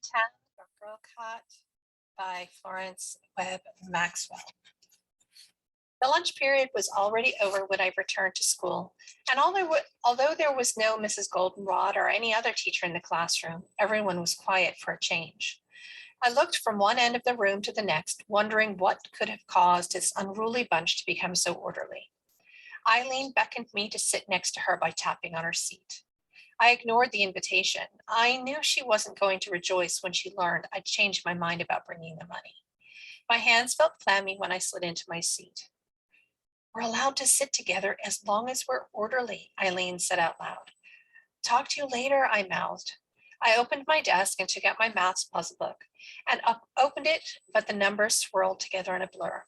Unit 10 of Girlcott by Florenz Webbe Maxwell. The lunch period was already over when I returned to school, and although there was no Mrs. Goldenrod or any other teacher in the classroom, everyone was quiet for a change. I looked from one end of the room to the next, wondering what could have caused this unruly bunch to become so orderly. Eileen beckoned me to sit next to her by tapping on her seat. I ignored the invitation. I knew she wasn't going to rejoice when she learned I'd changed my mind about bringing the money. My hands felt clammy when I slid into my seat. "We're allowed to sit together as long as we're orderly," Eileen said out loud. "Talk to you later," I mouthed. I opened my desk and took out my maths puzzle book and opened it, but the numbers swirled together in a blur.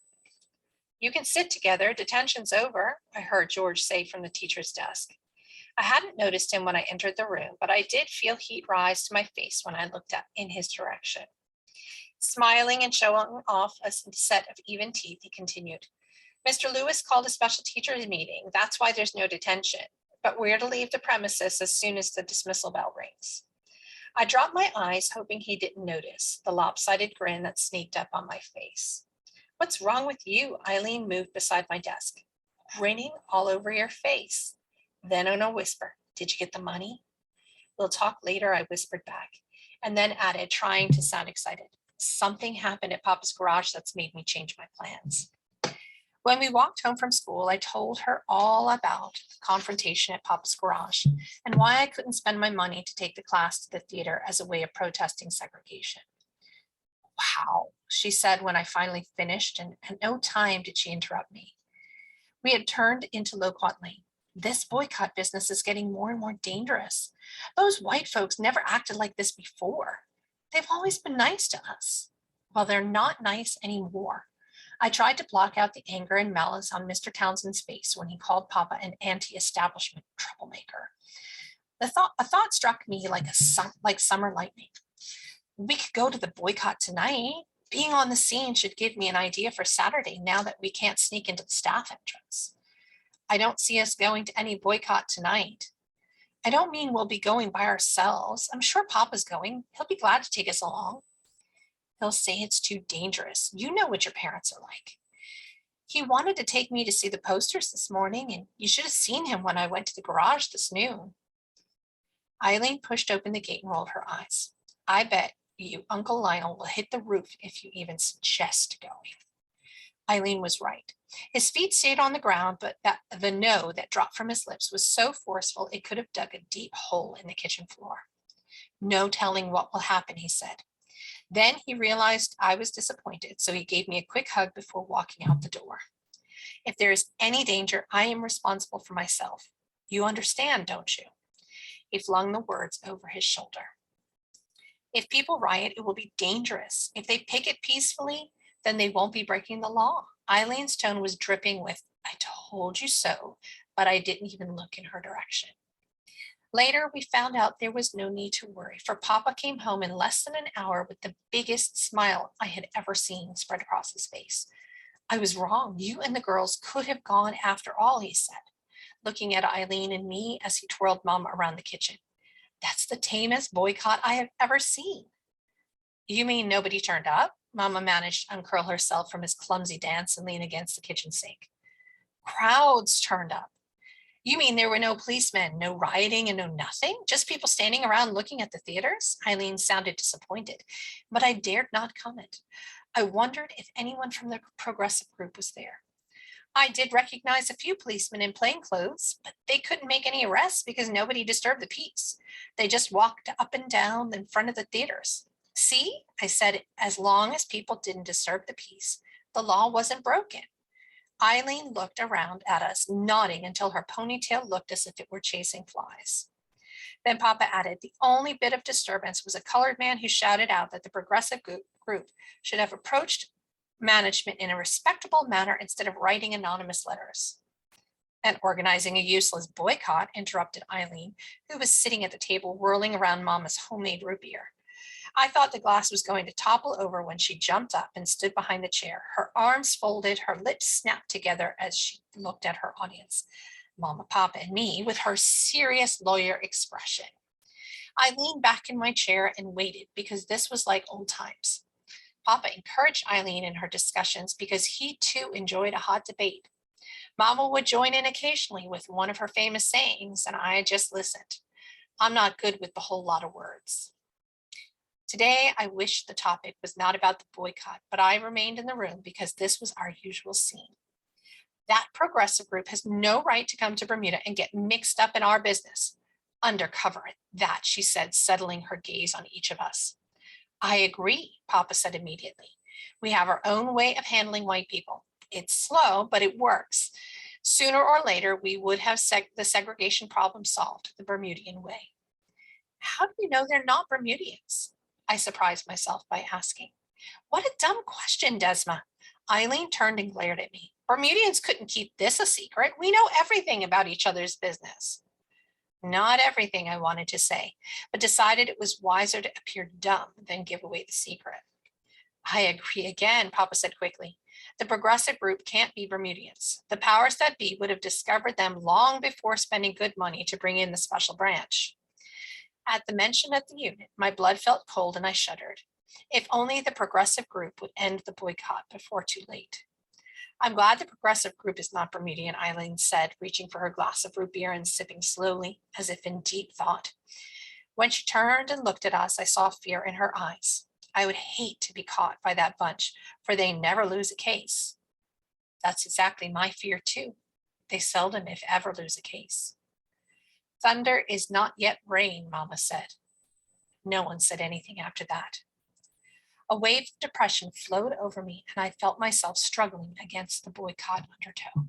"You can sit together, detention's over," I heard George say from the teacher's desk. I hadn't noticed him when I entered the room, but I did feel heat rise to my face when I looked up in his direction. Smiling and showing off a set of even teeth, he continued, "Mr. Lewis called a special teachers meeting. That's why there's no detention, but we're to leave the premises as soon as the dismissal bell rings." I dropped my eyes, hoping he didn't notice the lopsided grin that sneaked up on my face. "What's wrong with you?" Eileen moved beside my desk. "Grinning all over your face." Then in a whisper, "Did you get the money?" "We'll talk later," I whispered back, and then added, trying to sound excited, "Something happened at Papa's garage that's made me change my plans." When we walked home from school, I told her all about the confrontation at Papa's garage and why I couldn't spend my money to take the class to the theater as a way of protesting segregation. "Wow," she said when I finally finished, and at no time did she interrupt me. We had turned into Locott Lane. "This boycott business is getting more and more dangerous. Those white folks never acted like this before. They've always been nice to us. Well, they're not nice anymore." I tried to block out the anger and malice on Mr. Townsend's face when he called Papa an anti-establishment troublemaker. A thought struck me like summer lightning. We could go to the boycott tonight. Being on the scene should give me an idea for Saturday now that we can't sneak into the staff entrance. "I don't see us going to any boycott tonight." "I don't mean we'll be going by ourselves. I'm sure Papa's going. He'll be glad to take us along." "He'll say it's too dangerous. You know what your parents are like." "He wanted to take me to see the posters this morning, and you should have seen him when I went to the garage this noon." Eileen pushed open the gate and rolled her eyes. "I bet you Uncle Lionel will hit the roof if you even suggest going." Eileen was right. His feet stayed on the ground, but the no that dropped from his lips was so forceful it could have dug a deep hole in the kitchen floor. "No telling what will happen," he said. Then he realized I was disappointed, so he gave me a quick hug before walking out the door. "If there is any danger, I am responsible for myself. You understand, don't you?" He flung the words over his shoulder. "If people riot, it will be dangerous. If they picket peacefully, then they won't be breaking the law." Eileen's tone was dripping with, "I told you so," but I didn't even look in her direction. Later, we found out there was no need to worry, for Papa came home in less than an hour with the biggest smile I had ever seen spread across his face. "I was wrong. You and the girls could have gone after all," he said, looking at Eileen and me as he twirled Mom around the kitchen. "That's the tamest boycott I have ever seen." "You mean nobody turned up?" Mama managed to uncurl herself from his clumsy dance and lean against the kitchen sink. "Crowds turned up." "You mean there were no policemen, no rioting, and no nothing? Just people standing around looking at the theaters?" Eileen sounded disappointed, but I dared not comment. I wondered if anyone from the progressive group was there. I did recognize a few policemen in plainclothes, but they couldn't make any arrests because nobody disturbed the peace. They just walked up and down in front of the theaters. "See," I said, "as long as people didn't disturb the peace, the law wasn't broken." Eileen looked around at us, nodding until her ponytail looked as if it were chasing flies. Then Papa added, "The only bit of disturbance was a colored man who shouted out that the progressive group should have approached management in a respectable manner instead of writing anonymous letters." "And organizing a useless boycott," interrupted Eileen, who was sitting at the table whirling around Mama's homemade root beer. I thought the glass was going to topple over when she jumped up and stood behind the chair, her arms folded, her lips snapped together as she looked at her audience, Mama, Papa, and me, with her serious lawyer expression. I leaned back in my chair and waited because this was like old times. Papa encouraged Eileen in her discussions because he too enjoyed a hot debate. Mama would join in occasionally with one of her famous sayings, and I just listened. I'm not good with the whole lot of words. Today, I wish the topic was not about the boycott, but I remained in the room because this was our usual scene. That progressive group has no right to come to Bermuda and get mixed up in our business. Undercover at that, she said, settling her gaze on each of us. I agree, Papa said immediately. We have our own way of handling white people. It's slow, but it works. Sooner or later, we would have the segregation problem solved the Bermudian way. How do we know they're not Bermudians? I surprised myself by asking. What a dumb question, Desma. Eileen turned and glared at me. Bermudians couldn't keep this a secret. We know everything about each other's business. Not everything, I wanted to say, but decided it was wiser to appear dumb than give away the secret. I agree again, Papa said quickly. The progressive group can't be Bermudians. The powers that be would have discovered them long before spending good money to bring in the special branch. At the mention of the unit, my blood felt cold and I shuddered. If only the progressive group would end the boycott before too late. I'm glad the progressive group is not Bermudian, Eileen said, reaching for her glass of root beer and sipping slowly, as if in deep thought. When she turned and looked at us, I saw fear in her eyes. I would hate to be caught by that bunch, for they never lose a case. That's exactly my fear, too. They seldom, if ever, lose a case. Thunder is not yet rain, Mama said. No one said anything after that. A wave of depression flowed over me, and I felt myself struggling against the boycott undertow.